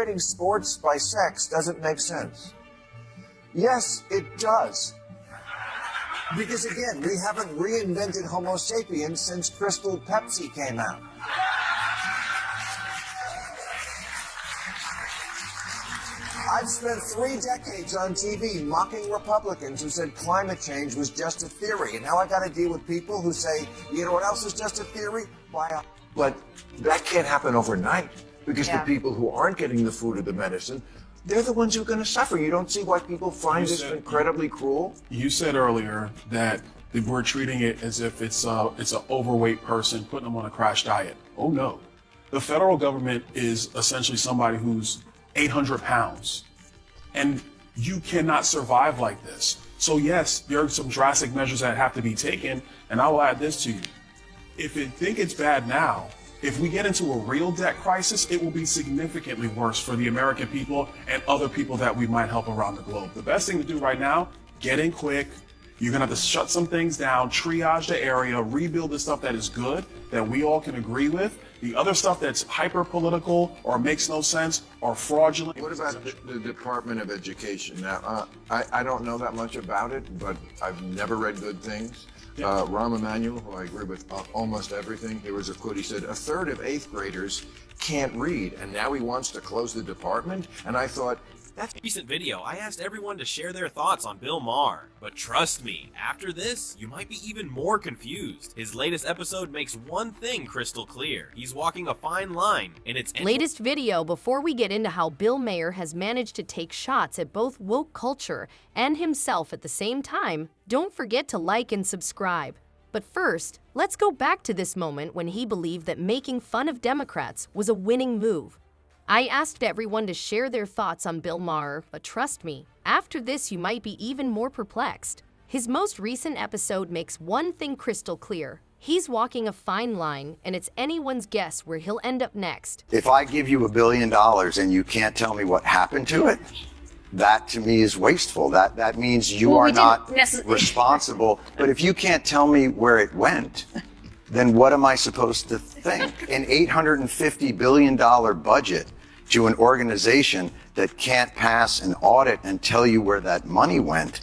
Separating sports by sex doesn't make sense. Yes, it does. Because again, we haven't reinvented Homo sapiens since Crystal Pepsi came out. I've spent 3 decades on TV mocking Republicans who said climate change was just a theory, and now I got to deal with people who say, you know what else is just a theory? But that can't happen overnight, because the people who aren't getting the food or the medicine, they're the ones who are going to suffer. You don't see why people find this incredibly cruel? You said earlier that we're treating it as if it's an overweight person, putting them on a crash diet. Oh no. The federal government is essentially somebody who's 800 pounds, and you cannot survive like this. So yes, there are some drastic measures that have to be taken, and I will add this to you. If you think it's bad now, if we get into a real debt crisis, it will be significantly worse for the American people and other people that we might help around the globe. The best thing to do right now, get in quick. You're gonna have to shut some things down, triage the area, rebuild the stuff that is good, that we all can agree with. The other stuff that's hyper-political or makes no sense or fraudulent. What about the Department of Education? Now, I don't know that much about it, but I've never read good things. Rahm Emanuel, who I agree with almost everything, there was a quote, he said, 1/3 of 8th graders can't read, and now he wants to close the department? And I thought, that's recent video, I asked everyone to share their thoughts on Bill Maher, but trust me, after this, you might be even more confused. His latest episode makes one thing crystal clear. He's walking a fine line, and it's latest video before we get into how Bill Maher has managed to take shots at both woke culture and himself at the same time. Don't forget to like and subscribe. But first, let's go back to this moment when he believed that making fun of Democrats was a winning move. I asked everyone to share their thoughts on Bill Maher, but trust me, after this you might be even more perplexed. His most recent episode makes one thing crystal clear. He's walking a fine line, and it's anyone's guess where he'll end up next. If I give you $1 billion and you can't tell me what happened to it, that to me is wasteful. That means you are not responsible. But if you can't tell me where it went, then what am I supposed to think? An $850 billion budget to an organization that can't pass an audit and tell you where that money went,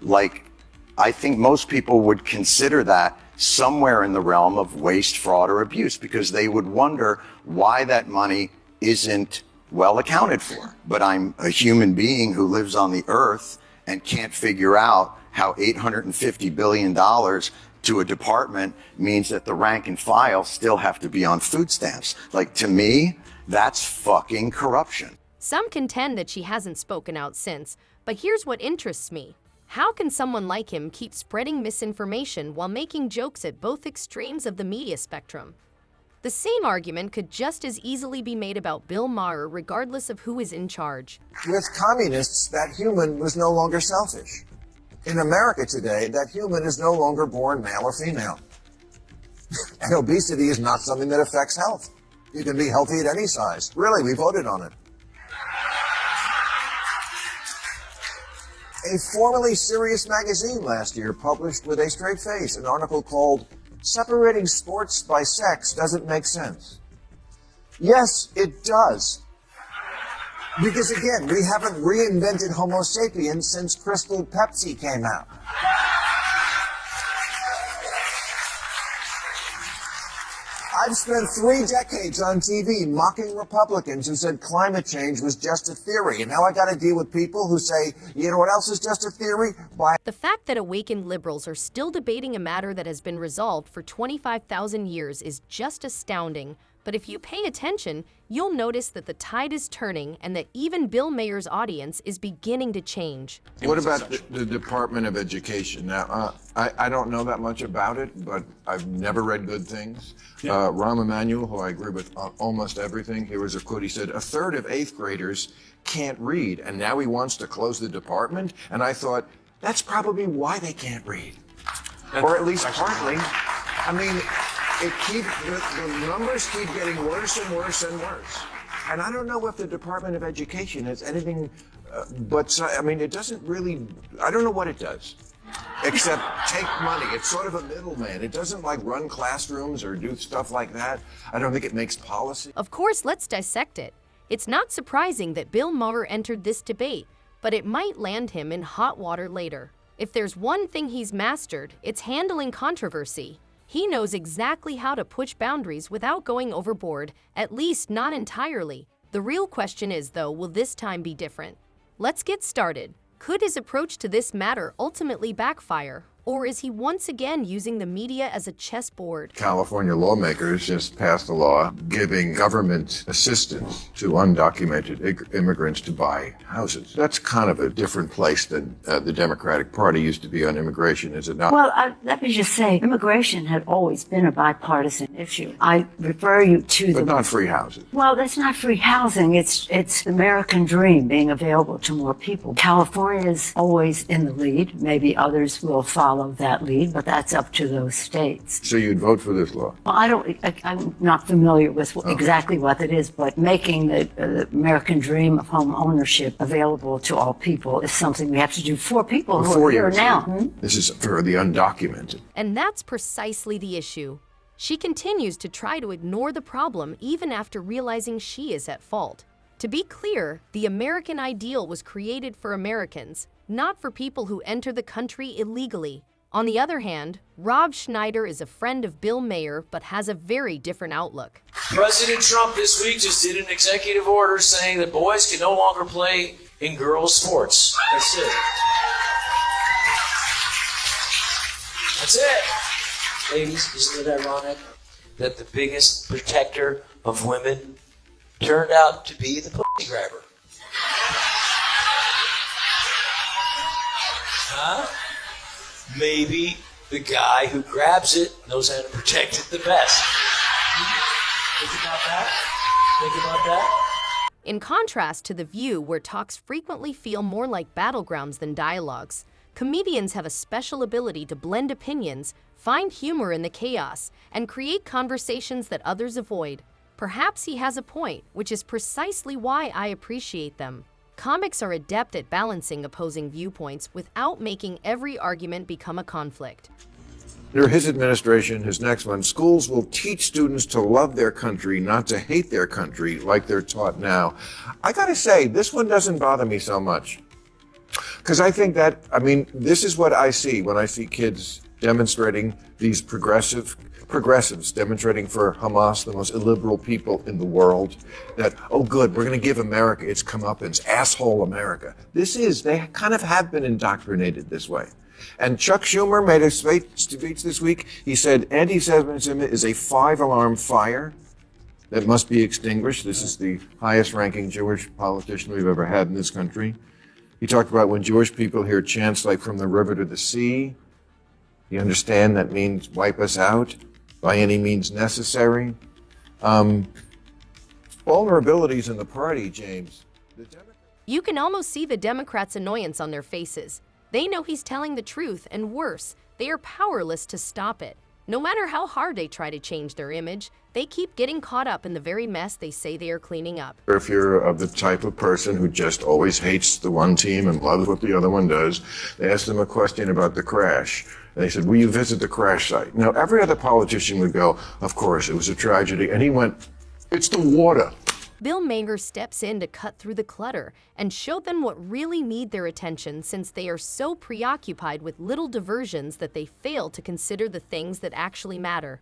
I think most people would consider that somewhere in the realm of waste, fraud, or abuse, because they would wonder why that money isn't well accounted for. But I'm a human being who lives on the earth and can't figure out how $850 billion to a department means that the rank and file still have to be on food stamps. To me, that's fucking corruption. Some contend that she hasn't spoken out since, but here's what interests me. How can someone like him keep spreading misinformation while making jokes at both extremes of the media spectrum? The same argument could just as easily be made about Bill Maher regardless of who is in charge. with communists, that human was no longer selfish. In America today, that human is no longer born male or female. And obesity is not something that affects health. You can be healthy at any size. Really, we voted on it. A formerly serious magazine last year published with a straight face an article called "Separating Sports by Sex Doesn't Make Sense." Yes, it does. Because again, we haven't reinvented Homo sapiens since Crystal Pepsi came out. I've spent 3 decades on TV mocking Republicans who said climate change was just a theory, and now I got to deal with people who say, you know what else is just a theory? The fact that awakened liberals are still debating a matter that has been resolved for 25,000 years is just astounding. But if you pay attention, you'll notice that the tide is turning and that even Bill Maher's audience is beginning to change. What about the Department of Education? Now, I don't know that much about it, but I've never read good things. Rahm Emanuel, who I agree with almost everything, here was a quote. He said, 1/3 of 8th graders can't read, and now he wants to close the department? And I thought, that's probably why they can't read. Or at least partly. I mean, the numbers keep getting worse and worse and worse. And I don't know if the Department of Education has anything, it doesn't really, I don't know what it does, except take money. It's sort of a middleman. It doesn't run classrooms or do stuff like that. I don't think it makes policy. Of course, let's dissect it. It's not surprising that Bill Maher entered this debate, but it might land him in hot water later. If there's one thing he's mastered, it's handling controversy. He knows exactly how to push boundaries without going overboard, at least not entirely. The real question is, though, will this time be different? Let's get started. Could his approach to this matter ultimately backfire? Or is he once again using the media as a chessboard? California lawmakers just passed a law giving government assistance to undocumented immigrants to buy houses. That's kind of a different place than the Democratic Party used to be on immigration, is it not? Well, let me just say, immigration had always been a bipartisan issue. I refer you to But not free houses. Well, that's not free housing. It's the American dream being available to more people. California's always in the lead. Maybe others will follow that lead, but that's up to those states. So you'd vote for this law? Well, I'm not familiar with exactly what it is, but making the American dream of home ownership available to all people is something we have to do for people who are here now. This is for the undocumented. And that's precisely the issue. She continues to try to ignore the problem even after realizing she is at fault. To be clear, the American ideal was created for Americans, not for people who enter the country illegally. On the other hand, Rob Schneider is a friend of Bill Maher but has a very different outlook. President Trump this week just did an executive order saying that boys can no longer play in girls' sports. That's it. That's it. Ladies, isn't it ironic that the biggest protector of women turned out to be the pussy grabber? Huh? Maybe the guy who grabs it knows how to protect it the best. Think about that? Think about that? In contrast to The View, where talks frequently feel more like battlegrounds than dialogues, comedians have a special ability to blend opinions, find humor in the chaos, and create conversations that others avoid. Perhaps he has a point, which is precisely why I appreciate them. Comics are adept at balancing opposing viewpoints without making every argument become a conflict. Under his administration, his next one, schools will teach students to love their country, not to hate their country like they're taught now. I gotta say, this one doesn't bother me so much. Because I think that, this is what I see when I see kids demonstrating these progressives demonstrating for Hamas, the most illiberal people in the world, that, oh good, we're going to give America its comeuppance, asshole America. They kind of have been indoctrinated this way. And Chuck Schumer made a speech this week. He said anti-Semitism is a 5-alarm fire that must be extinguished. This is the highest ranking Jewish politician we've ever had in this country. He talked about when Jewish people hear chants like from the river to the sea, you understand that means wipe us out by any means necessary. Vulnerabilities in the party, James. You can almost see the Democrats' annoyance on their faces. They know he's telling the truth, and worse, they are powerless to stop it. No matter how hard they try to change their image, they keep getting caught up in the very mess they say they are cleaning up. If you're of the type of person who just always hates the one team and loves what the other one does, they asked them a question about the crash. And they said, will you visit the crash site? Now, every other politician would go, of course, it was a tragedy. And he went, it's the water. Bill Maher steps in to cut through the clutter and show them what really need their attention, since they are so preoccupied with little diversions that they fail to consider the things that actually matter.